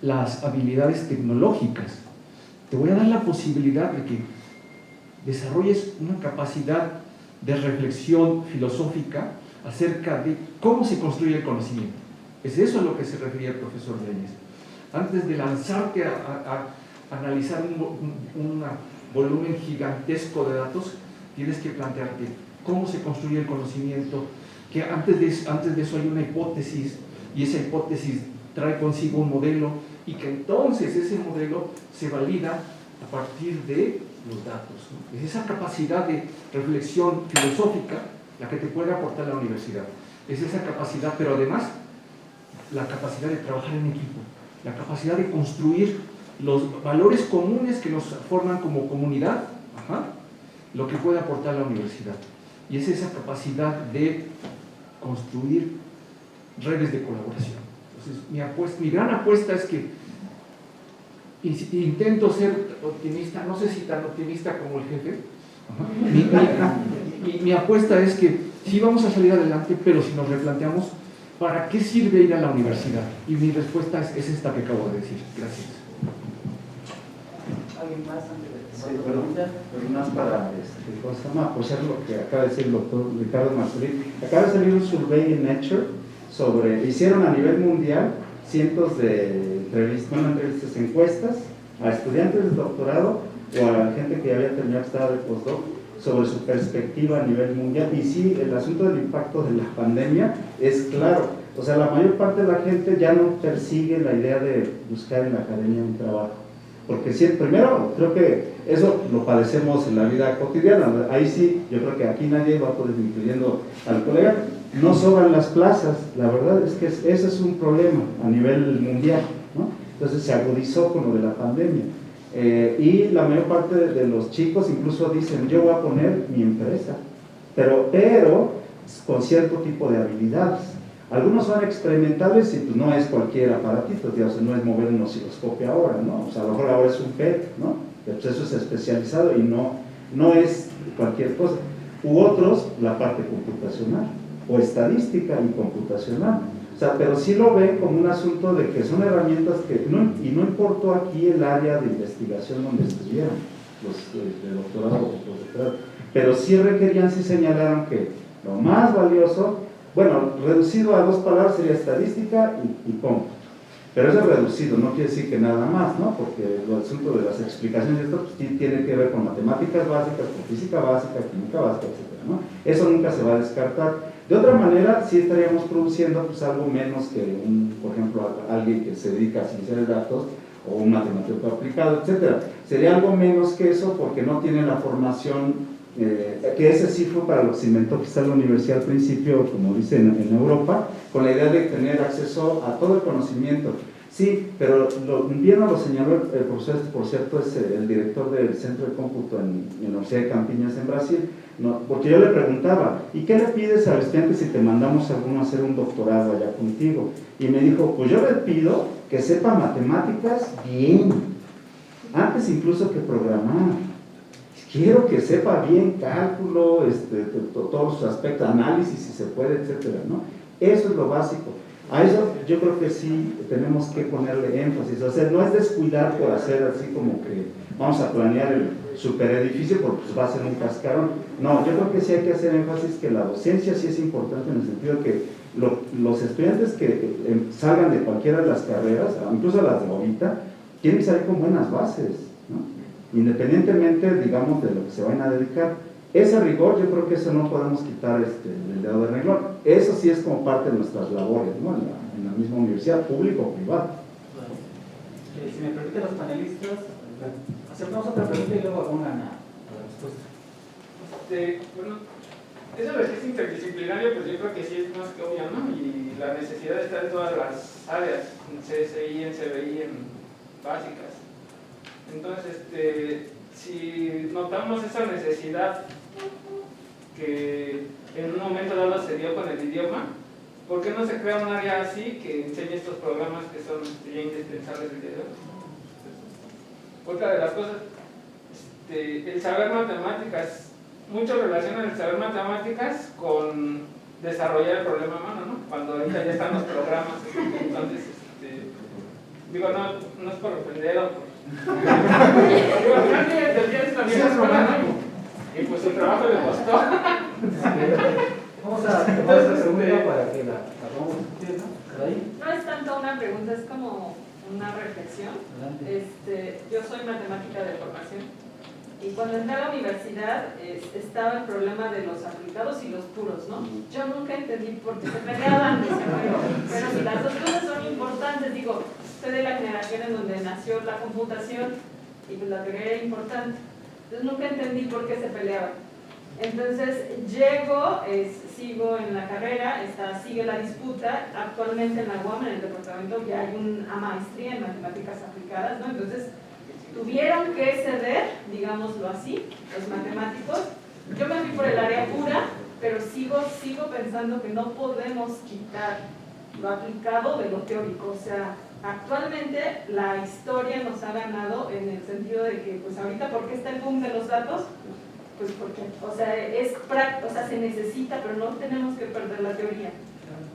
las habilidades tecnológicas. Te voy a dar la posibilidad de que desarrolles una capacidad de reflexión filosófica acerca de cómo se construye el conocimiento. Es eso a lo que se refería el profesor Reyes. Antes de lanzarte a analizar un volumen gigantesco de datos, tienes que plantearte cómo se construye el conocimiento, que antes de eso hay una hipótesis, y esa hipótesis trae consigo un modelo, y que entonces ese modelo se valida a partir de los datos, ¿no? Es esa capacidad de reflexión filosófica la que te puede aportar la universidad. Es esa capacidad, pero además la capacidad de trabajar en equipo, la capacidad de construir los valores comunes que nos forman como comunidad, lo que puede aportar la universidad. Y es esa capacidad de construir redes de colaboración. Entonces, mi gran apuesta es que intento ser optimista, no sé si tan optimista como el jefe. Mi apuesta es que sí vamos a salir adelante, pero si nos replanteamos, ¿para qué sirve ir a la universidad? Y mi respuesta es esta que acabo de decir. Gracias. ¿Alguien más antes de Sí, pero más para apoyar lo que acaba de decir el doctor Ricardo Masturín. Acaba de salir un survey en Nature hicieron a nivel mundial cientos de entrevistas, encuestas a estudiantes de doctorado o a gente que había terminado estado de postdoc sobre su perspectiva a nivel mundial. Y sí, el asunto del impacto de la pandemia es claro. O sea, la mayor parte de la gente ya no persigue la idea de buscar en la academia un trabajo. Porque sí, primero, creo que eso lo padecemos en la vida cotidiana. Ahí sí, yo creo que aquí nadie va a poder, incluyendo al colega, no sobran las plazas. La verdad es que ese es un problema a nivel mundial, ¿no? Entonces se agudizó con lo de la pandemia. Y la mayor parte de los chicos incluso dicen, yo voy a poner mi empresa, pero con cierto tipo de habilidades. Algunos son experimentables y pues no es cualquier aparatito, digamos, no es mover un osciloscopio ahora, ¿no? O sea, a lo mejor ahora es un PET, ¿no? Pues eso es especializado y no es cualquier cosa. U otros, la parte computacional, o estadística y computacional. O sea, pero sí lo ven como un asunto de que son herramientas que, y no importó aquí el área de investigación donde estuvieran, los de doctorado o postdoctorado, pero sí requerían, sí señalaron que lo más valioso, bueno, reducido a dos palabras sería estadística y cómputo. Pero eso es reducido, no quiere decir que nada más, ¿no? Porque el asunto de las explicaciones de esto pues, tiene que ver con matemáticas básicas, con física básica, química básica, etc., ¿no? Eso nunca se va a descartar. De otra manera, sí estaríamos produciendo pues, algo menos que, por ejemplo, alguien que se dedica a ciencia de datos o un matemático aplicado, etc. Sería algo menos que eso porque no tiene la formación, que ese sí fue para lo que se inventó quizá la universidad al principio, como dicen en Europa, con la idea de tener acceso a todo el conocimiento. Sí, pero bien lo señaló el profesor, por cierto, es el director del Centro de Cómputo en la Universidad de Campiñas en Brasil, ¿no? Porque yo le preguntaba, ¿y qué le pides al estudiante si te mandamos a alguno a hacer un doctorado allá contigo? Y me dijo, pues yo le pido que sepa matemáticas bien, antes incluso que programar. Quiero que sepa bien cálculo, todos sus aspectos, análisis si se puede, etcétera, ¿no? Eso es lo básico. A eso yo creo que sí tenemos que ponerle énfasis. O sea, no es descuidar por hacer así como que vamos a planear el superedificio porque pues, va a ser un cascarón. No, yo creo que sí hay que hacer énfasis que la docencia sí es importante en el sentido de que los estudiantes que salgan de cualquiera de las carreras, incluso las de ahorita, tienen que salir con buenas bases, ¿no? Independientemente, digamos, de lo que se vayan a dedicar. Ese rigor, yo creo que eso no podemos quitar el dedo de renglón. Eso sí es como parte de nuestras labores, ¿no? En la misma universidad, pública o privada. Si me permiten los panelistas, hacemos otra pregunta y luego una la respuesta. Bueno, eso de que es interdisciplinario, pues yo creo que sí es más que obvio, ¿no? Y la necesidad está en todas las áreas, en CSI, en CBI, en básicas. Entonces, si notamos esa necesidad que en un momento dado se dio con el idioma, ¿por qué no se crea un área así que enseñe estos programas que son ya indispensables el día de hoy? Otra de las cosas, el saber matemáticas, muchos relacionan el saber matemáticas con desarrollar el problema a mano, ¿no? Cuando ahorita ya están los programas, entonces Digo, no es por ofender o por... Digo, al final del día es la misma escuela, ¿no? Y pues su trabajo le costó. Vamos a tomar esta pregunta para que la hagamos usted, ¿no? ¿Por ahí? No es tanto una pregunta, es como una reflexión. Yo soy matemática de formación y cuando entré a la universidad estaba el problema de los aplicados y los puros, ¿no? Yo nunca entendí por qué se peleaban, pero si las dos cosas son importantes, digo, soy de la generación en donde nació la computación y pues la teoría era importante, entonces nunca entendí por qué se peleaban. Entonces llego, sigo en la carrera, sigue la disputa, actualmente en la UAM, en el departamento, ya hay una maestría en matemáticas aplicadas, ¿no? Entonces tuvieron que ceder, digámoslo así, los matemáticos. Yo me fui por el área pura, pero sigo pensando que no podemos quitar lo aplicado de lo teórico, o sea, actualmente la historia nos ha ganado en el sentido de que, pues ahorita, ¿por qué está el boom de los datos? Pues porque, o sea, se necesita, pero no tenemos que perder la teoría.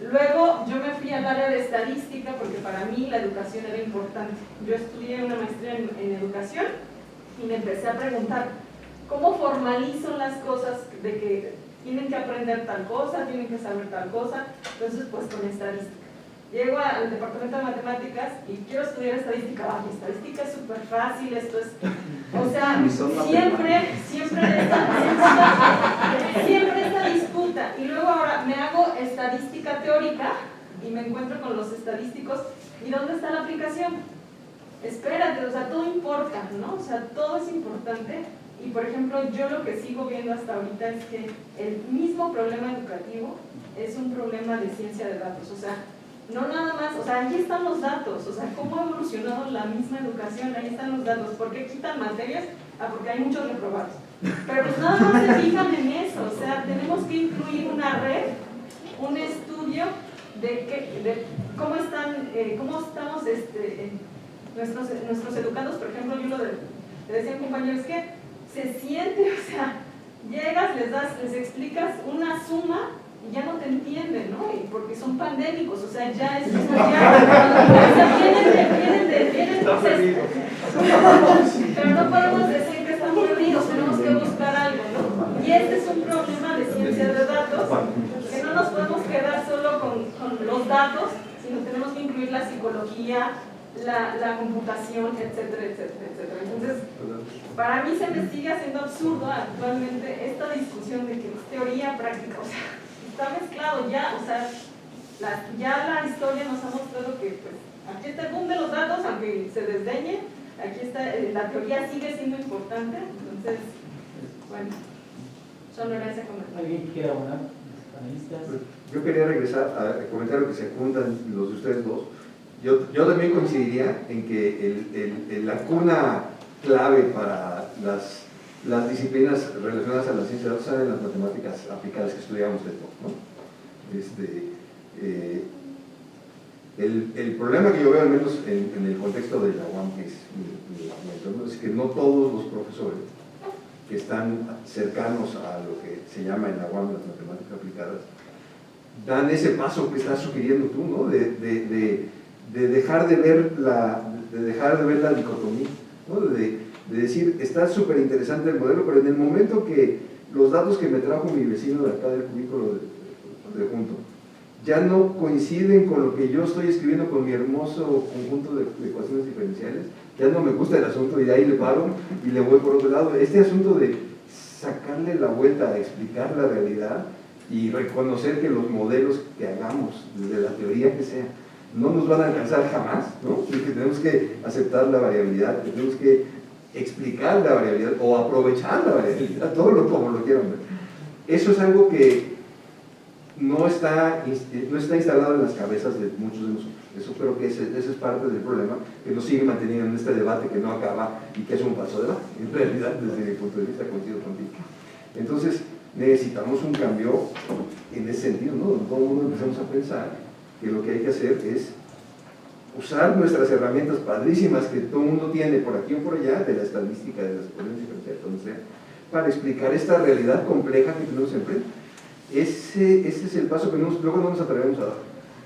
Luego yo me fui al área de estadística porque para mí la educación era importante. Yo estudié una maestría en educación y me empecé a preguntar cómo formalizo las cosas de que tienen que aprender tal cosa, tienen que saber tal cosa. Entonces, pues con estadística. Llego al departamento de matemáticas y quiero estudiar estadística. Ay, estadística es súper fácil, esto es... O sea, siempre esta disputa. Y luego ahora me hago estadística teórica y me encuentro con los estadísticos. ¿Y dónde está la aplicación? Espérate, o sea, todo importa, ¿no? O sea, todo es importante. Y por ejemplo, yo lo que sigo viendo hasta ahorita es que el mismo problema educativo es un problema de ciencia de datos. O sea, no nada más, o sea, aquí están los datos, o sea, cómo ha evolucionado la misma educación, ahí están los datos. ¿Por qué quitan materias? Porque hay muchos reprobados. Pero pues nada más se fijan en eso, o sea, tenemos que incluir una red, un estudio de cómo estamos nuestros educandos. Por ejemplo, yo le decía a un compañero, es que se siente, o sea, llegas, les explicas una suma y ya no te entienden, ¿no? Y porque son pandémicos, o sea, ya es o sea, vienen entonces, pero no podemos decir que están perdidos, tenemos que buscar algo, ¿no? Y este es un problema de ciencia de datos, que no nos podemos quedar solo con los datos, sino tenemos que incluir la psicología, la computación, etcétera, etcétera, etcétera. Entonces, para mí se me sigue haciendo absurdo actualmente esta discusión de que es teoría práctica, o sea, está mezclado ya, o sea, ya la historia nos ha mostrado que pues, aquí está el boom de los datos, aunque se desdeñe, aquí está, la teoría sigue siendo importante, entonces, bueno, solo era ese comentario. ¿Alguien quiere abonar? ¿Panelistas? Yo quería regresar a comentar lo que se juntan los de ustedes dos. Yo también coincidiría en que la cuna clave para las disciplinas relacionadas a la ciencia de datos son en las matemáticas aplicadas que estudiamos de todo, ¿no? El problema que yo veo, al menos en el contexto de la UAM, que es mi entorno, es que no todos los profesores que están cercanos a lo que se llama en la UAM las matemáticas aplicadas dan ese paso que estás sugiriendo tú, ¿no? De dejar de ver la dicotomía, ¿no? De decir, está súper interesante el modelo, pero en el momento que los datos que me trajo mi vecino de acá del cubículo de junto ya no coinciden con lo que yo estoy escribiendo con mi hermoso conjunto de ecuaciones diferenciales, ya no me gusta el asunto y de ahí le paro y le voy por otro lado. Este asunto de sacarle la vuelta a explicar la realidad y reconocer que los modelos que hagamos, desde la teoría que sea, no nos van a alcanzar jamás, ¿no? Y que tenemos que aceptar la variabilidad, que tenemos que explicar la variabilidad o aprovechar la variabilidad, todo como lo quieran ver. Eso es algo que no está instalado en las cabezas de muchos de nosotros. Eso creo que ese es parte del problema que nos sigue manteniendo en este debate que no acaba y que es un falso debate. En realidad, desde mi punto de vista, coincido contigo. Entonces, necesitamos un cambio en ese sentido, ¿no? Donde todo el mundo empezamos a pensar que lo que hay que hacer es usar nuestras herramientas padrísimas que todo el mundo tiene por aquí o por allá, de la estadística, de las ecuaciones diferenciales, donde sea, para explicar esta realidad compleja que tenemos enfrente. Ese es el paso que luego no nos atrevemos a dar.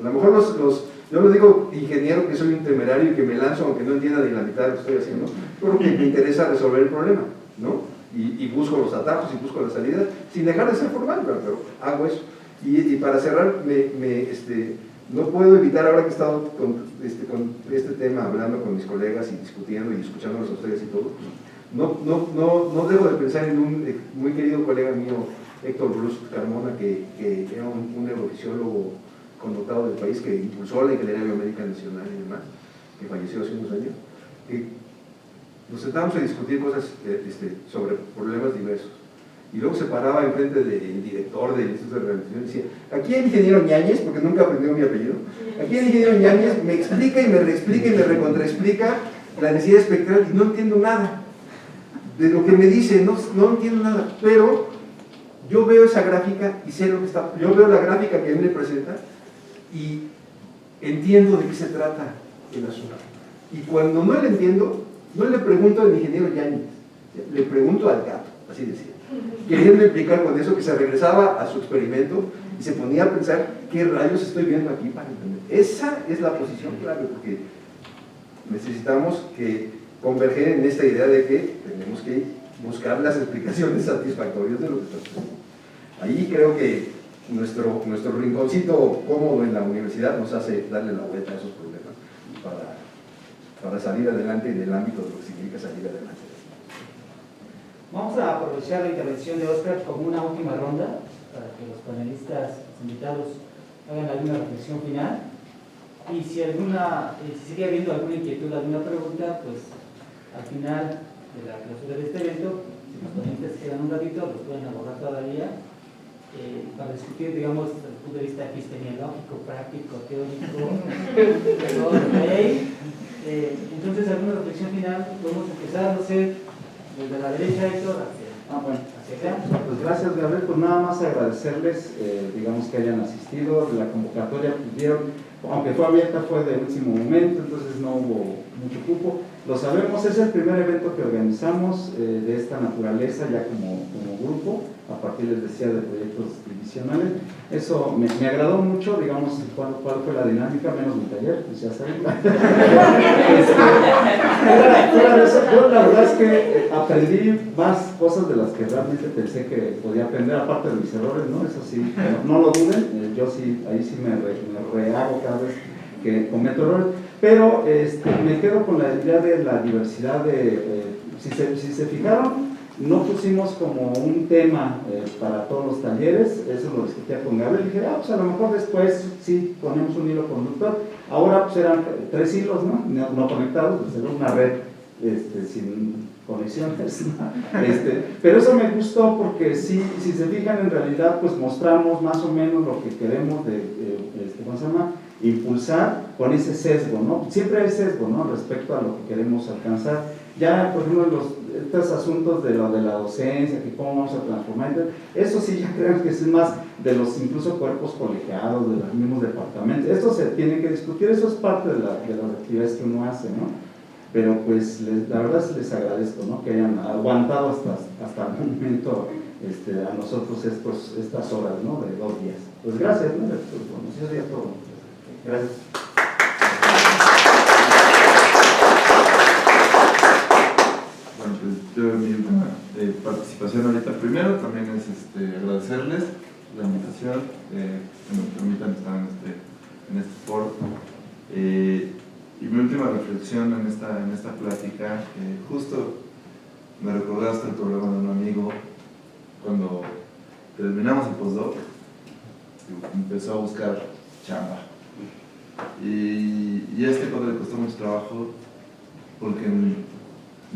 A lo mejor Yo lo digo ingeniero, que soy un temerario y que me lanzo aunque no entienda ni la mitad de lo que estoy haciendo, pero que me interesa resolver el problema, ¿no? Y busco los atajos y busco las salidas, sin dejar de ser formal, pero hago eso. Y para cerrar, no puedo evitar, ahora que he estado con este tema, hablando con mis colegas y discutiendo y escuchándolos a ustedes y todo, no dejo de pensar en un muy querido colega mío, Héctor Bruce Carmona, que era un neurofisiólogo connotado del país, que impulsó la Ingeniería Biomédica Nacional y demás, que falleció hace unos años, que nos sentábamos a discutir cosas sobre problemas diversos. Y luego se paraba enfrente del director del Instituto de Rehabilitación y decía: aquí el ingeniero Ñáñez, porque nunca aprendió mi apellido, aquí el ingeniero Ñáñez me explica y me reexplica y me recontraexplica la necesidad espectral y no entiendo nada de lo que me dice, no entiendo nada, pero yo veo esa gráfica y sé lo que está, yo veo la gráfica que a mí me presenta y entiendo de qué se trata el asunto. Y cuando no le entiendo, no le pregunto al ingeniero Ñáñez, le pregunto al gato, así decía, queriendo implicar con eso que se regresaba a su experimento y se ponía a pensar qué rayos estoy viendo aquí para entender. Esa es la posición clave, porque necesitamos converger en esta idea de que tenemos que buscar las explicaciones satisfactorias de lo que está sucediendo. Ahí creo que nuestro rinconcito cómodo en la universidad nos hace darle la vuelta a esos problemas para salir adelante en el ámbito de lo que significa salir adelante. Vamos a aprovechar la intervención de Óscar como una última ronda para que los panelistas, los invitados, hagan alguna reflexión final. Y si sigue habiendo alguna inquietud, alguna pregunta, pues al final de la clausura de este evento, si los ponentes quedan un ratito, los pueden abordar todavía para discutir, digamos, desde el punto de vista epistemológico, práctico, teórico, de ley. Entonces, alguna reflexión final, podemos empezar, no sé, desde la derecha, Héctor, hacia acá. Pues gracias, Gabriel. Pues nada más agradecerles, digamos, que hayan asistido. La convocatoria, aunque fue abierta, fue de último momento, entonces no hubo mucho cupo. Lo sabemos, es el primer evento que organizamos de esta naturaleza ya como grupo, a partir, les decía, de proyectos divisionales. Eso me agradó mucho, digamos, cuál fue la dinámica, menos mi taller, pues ya saben. Fuera de eso, yo la verdad es que aprendí más cosas de las que realmente pensé que podía aprender, aparte de mis errores, ¿no? Eso sí, no lo duden, yo sí, ahí sí me rehago cada vez que cometo errores, pero me quedo con la idea de la diversidad si se fijaron, no pusimos como un tema para todos los talleres, eso lo discutía con Gabriel, y dije, pues a lo mejor después sí ponemos un hilo conductor. Ahora pues eran 3 hilos, no conectados, pues era una red sin conexiones, ¿no? Pero eso me gustó porque si se fijan, en realidad pues mostramos más o menos lo que queremos ¿cómo se llama? Impulsar con ese sesgo, ¿no? Siempre hay sesgo, ¿no? Respecto a lo que queremos alcanzar. Ya, por ejemplo, estos asuntos de la docencia, que cómo vamos a transformar, eso sí ya creo que es más de los incluso cuerpos colegiados, de los mismos departamentos. Esto se tiene que discutir, eso es parte de las actividades que uno hace, ¿no? Pero pues la verdad les agradezco, ¿no? Que hayan aguantado hasta el momento a nosotros estas horas, ¿no? De 2 días. Pues gracias, ¿no? Eso sería todo. Gracias. Bueno, pues yo mi última participación ahorita primero también es agradecerles la invitación, que me permitan estar en este foro. Y mi última reflexión en esta plática, justo me recordaste el problema de un amigo cuando terminamos el postdoc, empezó a buscar chamba. Y cosa le costó mucho trabajo porque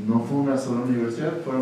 no fue una sola universidad, fueron